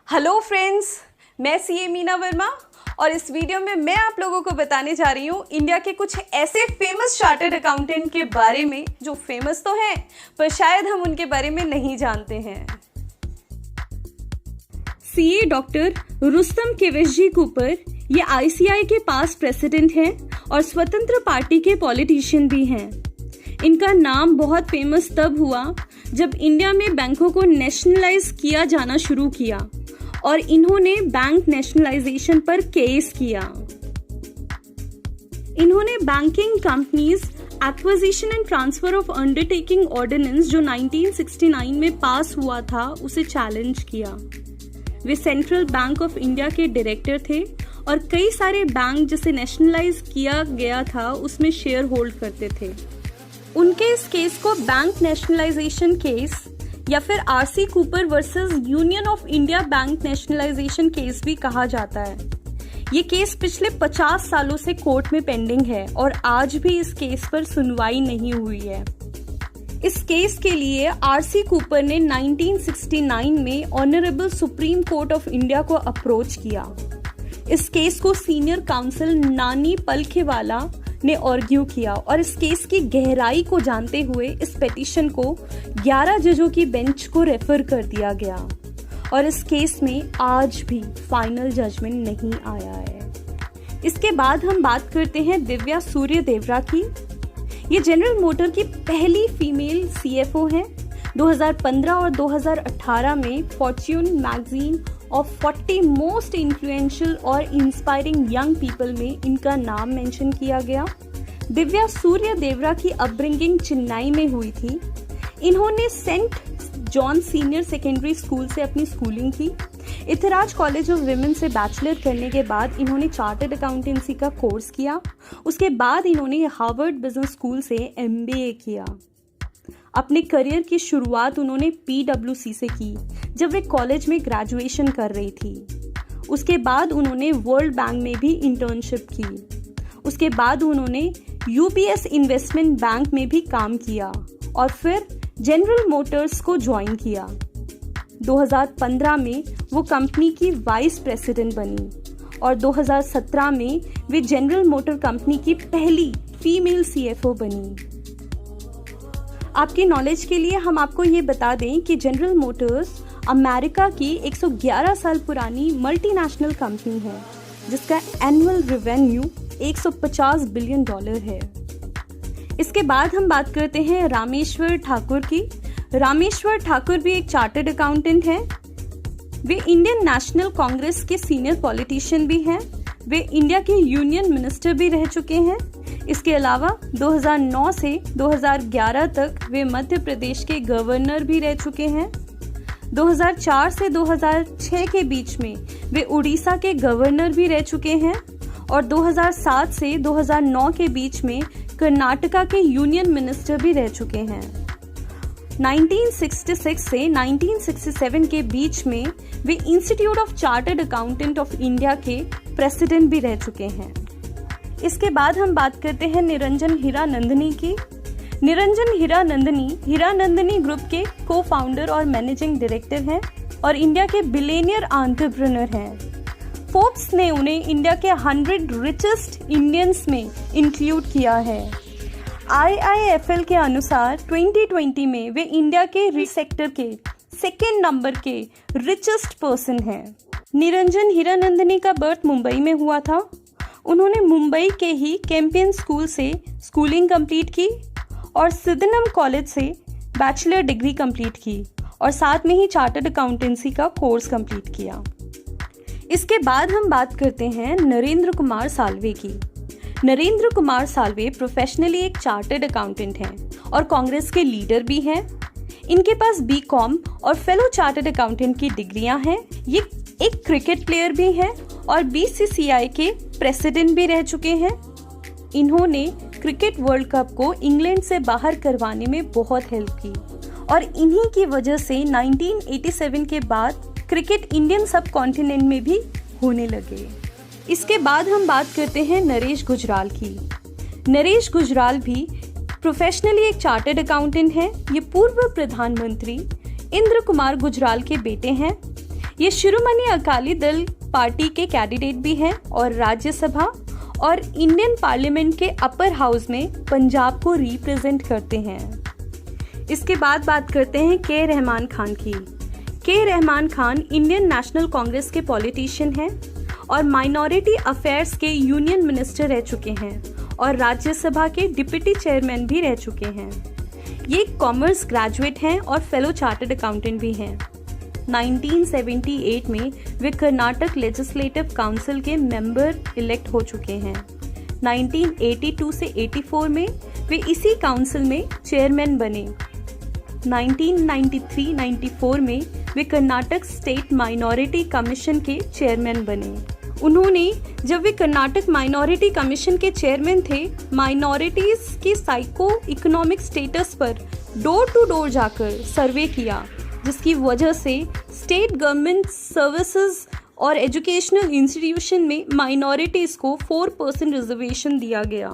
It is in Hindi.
हेलो फ्रेंड्स, मैं सीए मीना वर्मा और इस वीडियो में मैं आप लोगों को बताने जा रही हूँ इंडिया के कुछ ऐसे फेमस चार्टर्ड अकाउंटेंट के बारे में जो फेमस तो हैं पर शायद हम उनके बारे में नहीं जानते हैं। सीए डॉक्टर रुस्तम केवेशजी कूपर ये आईसीआई के पास्ट प्रेसिडेंट हैं और स्वतंत्र पार्टी के पॉलिटिशियन भी हैं। इनका नाम बहुत फेमस तब हुआ जब इंडिया में बैंकों को नेशनलाइज किया जाना शुरू किया और इन्होंने बैंक नेशनलाइजेशन पर केस किया। इन्होंने banking companies acquisition and transfer of undertaking ordinance जो 1969 में पास हुआ था उसे चैलेंज किया। वे सेंट्रल बैंक ऑफ इंडिया के डायरेक्टर थे और कई सारे बैंक जिसे नेशनलाइज किया गया था उसमें शेयर होल्ड करते थे। उनके इस केस को बैंक नेशनलाइजेशन केस या फिर RC Cooper versus union of India bank nationalisation case भी कहा जाता है। ये केस पिछले 50 सालों से कोर्ट में पेंडिंग है और आज भी इस केस पर सुनवाई नहीं हुई है। इस केस के लिए आरसी कूपर ने 1969 में honourable supreme court of India को अप्रोच किया। इस केस को सीनियर काउंसिल नानी पलखेवाला ने आर्ग्यू किया और इस केस की गहराई को जानते हुए इस पिटीशन को 11 जजों की बेंच को रेफर कर दिया गया और इस केस में आज भी फाइनल जजमेंट नहीं आया है। इसके बाद हम बात करते हैं दिव्या सूर्य देवरा की। ये जनरल मोटर की पहली फीमेल सीएफओ हैं। 2015 और 2018 में Fortune magazine of 40 most influential और इंस्पायरिंग यंग पीपल में इनका नाम मेंशन किया गया। दिव्या सूर्य देवरा की अपब्रिंगिंग चेन्नई में हुई थी। इन्होंने saint John senior secondary school से अपनी स्कूलिंग की। इथराज कॉलेज ऑफ विमेन से बैचलर करने के बाद इन्होंने चार्टर्ड अकाउंटेंसी का कोर्स किया। उसके बाद इन्होंने हार्वर्ड बिजनेस स्कूल से एमबीए किया। अपने करियर की शुरुआत उन्होंने पीडब्ल्यूसी से की जब वे कॉलेज में ग्रेजुएशन कर रही थी। उसके बाद उन्होंने वर्ल्ड बैंक में भी इंटर्नशिप की। उसके बाद उन्होंने यूबीएस इन्वेस्टमेंट बैंक में भी काम किया और फिर जनरल मोटर्स को ज्वाइन किया। 2015 में वो कंपनी की वाइस प्रेसिडेंट बनी और 2017 में वे जनरल मोटर कंपनी की पहली फीमेल सीएफओ बनी। आपकी नॉलेज के लिए हम आपको ये बता दें कि जनरल मोटर्स अमेरिका की 111 साल पुरानी मल्टीनेशनल कंपनी है जिसका एनुअल रेवेन्यू $150 बिलियन है। इसके बाद हम बात करते हैं रामेश्वर ठाकुर की। रामेश्वर ठाकुर भी एक चार्टर्ड अकाउंटेंट हैं। वे इंडियन नेशनल कांग्रेस के सीनियर पॉलिटिशियन भी हैं। वे इंडिया के यूनियन मिनिस्टर भी रह चुके हैं। इसके अलावा 2009 से 2011 तक वे मध्य प्रदेश के गवर्नर भी रह चुके हैं। 2004 से 2006 के बीच में वे उड़ीसा के गवर्नर भी रह चुके हैं और 2007 से 2009 के बीच में कर्नाटका के यूनियन मिनिस्टर भी रह चुके हैं। 1966 से 1967 के बीच में वे institute of chartered accountant of India के प्रेसिडेंट भी रह चुके हैं। इसके बाद हम बात करते हैं निरंजन हीरानंदनी की। निरंजन हीरानंदनी ग्रुप के को फाउंडर और मैनेजिंग डायरेक्टर हैं और इंडिया के बिलियनियर एंटरप्रेन्योर हैं। फोर्ब्स ने उन्हें इंडिया के 100 रिचेस्ट इंडियंस में इंक्लूड किया है। IIFL के अनुसार 2020 में वे इंडिया के रिच सेक्टर के सेकेंड नंबर के रिचेस्ट पर्सन हैं। निरंजन हीरानंदनी का बर्थ मुंबई में हुआ था। उन्होंने मुंबई के ही कैंपियन स्कूल से स्कूलिंग कंप्लीट की और सिदनम कॉलेज से बैचलर डिग्री कंप्लीट की और साथ में ही चार्टर्ड अकाउंटेंसी का कोर्स कंप्लीट किया। इसके बाद हम बात करते हैं नरेंद्र कुमार साल्वे की। नरेंद्र कुमार साल्वे प्रोफेशनली एक चार्टर्ड अकाउंटेंट हैं और कांग्रेस के लीडर भी हैं। इनके पास बीकॉम और फेलो चार्टर्ड अकाउंटेंट की डिग्रियां हैं। ये एक क्रिकेट प्लेयर भी हैं और बीसीसीआई के प्रेसिडेंट भी रह चुके हैं। इन्होंने क्रिकेट वर्ल्ड कप को इंग्लैंड से बाहर करवाने में बहुत हेल्प की और इन्हीं की वजह से 1987 के बाद क्रिकेट इंडियन सब कॉन्टिनेंट में भी होने लगे। इसके बाद हम बात करते हैं नरेश गुजराल की। नरेश गुजराल भी प्रोफेशनली एक चार्टर्ड अकाउंटेंट हैं। ये पूर्व प्रधानमंत्री इंद्र कुमार गुजराल के बेटे हैं। ये शिरोमणि अकाली दल पार्टी के कैंडिडेट भी हैं और राज्यसभा और इंडियन पार्लियामेंट के अपर हाउस में पंजाब को रिप्रेजेंट करते हैं। इसके बाद बात करते हैं के रहमान खान की। के रहमान खान इंडियन नेशनल कांग्रेस के पॉलिटिशियन हैं और माइनॉरिटी अफेयर्स के यूनियन मिनिस्टर रह चुके हैं और राज्यसभा के डिप्टी चेयरमैन भी रह चुके हैं। ये कॉमर्स ग्रेजुएट हैं और फेलो चार्टर्ड अकाउंटेंट भी हैं। 1978 में वे कर्नाटक लेजिस्लेटिव काउंसिल के मेंबर इलेक्ट हो चुके हैं। 1982 से 84 में वे इसी काउंसिल में चेयरमैन बने। 1993-94 में वे कर्नाटक स्टेट माइनॉरिटी कमीशन के चेयरमैन बने। उन्होंने, जब वे कर्नाटक माइनॉरिटी कमीशन के चेयरमैन थे, माइनॉरिटीज की साइको इकोनॉमिक स्टेटस पर डोर टू डोर जाकर सर्वे किया, जिसकी वजह से स्टेट गवर्नमेंट सर्विसेज और एजुकेशनल इंस्टीट्यूशन में माइनॉरिटीज को 4% रिजर्वेशन दिया गया।